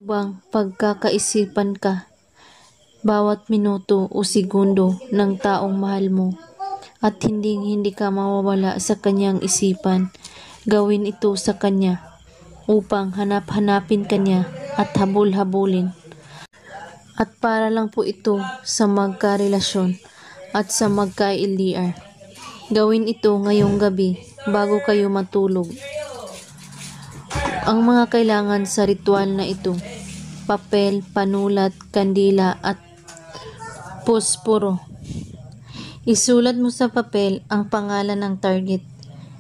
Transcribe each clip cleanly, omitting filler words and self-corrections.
bang pagkakaisipan ka bawat minuto o segundo ng taong mahal mo at hindi ka mawawala sa kanyang isipan. Gawin ito sa kanya upang hanap-hanapin kanya at habol-habulin. At para lang po ito sa magkarelasyon at sa magka-LDR. Gawin ito ngayong gabi bago kayo matulog. Ang mga kailangan sa ritual na ito: papel, panulat, kandila at posporo. Isulat mo sa papel ang pangalan ng target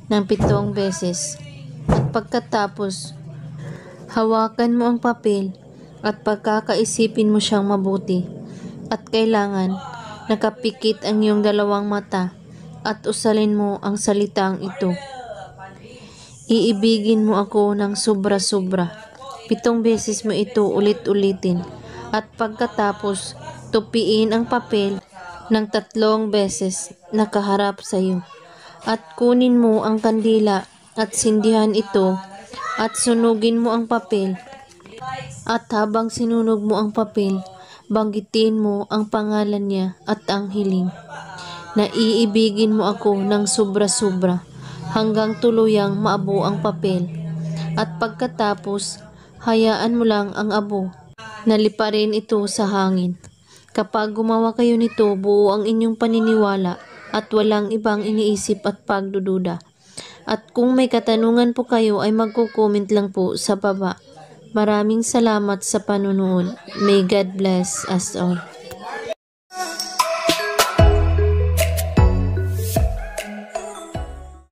ng 7 beses. At pagkatapos, hawakan mo ang papel at pagkakaisipin mo siyang mabuti. At kailangan nakapikit ang iyong 2 mata at usalin mo ang salitang ito: iibigin mo ako ng sobra-sobra. 7 beses mo ito ulit-ulitin. At pagkatapos, tupiin ang papel ng 3 beses nakaharap sa iyo. At kunin mo ang kandila at sindihan ito at sunugin mo ang papel. At habang sinunog mo ang papel, banggitin mo ang pangalan niya at ang hiling na iibigin mo ako ng sobra-sobra hanggang tuluyang maabo ang papel. At pagkatapos, hayaan mo lang ang abo na liparin ito sa hangin. Kapag gumawa kayo nito, buo ang inyong paniniwala at walang ibang iniisip at pagdududa. At kung may katanungan po kayo ay magko-comment lang po sa baba. Maraming salamat sa panunood. May God bless us all.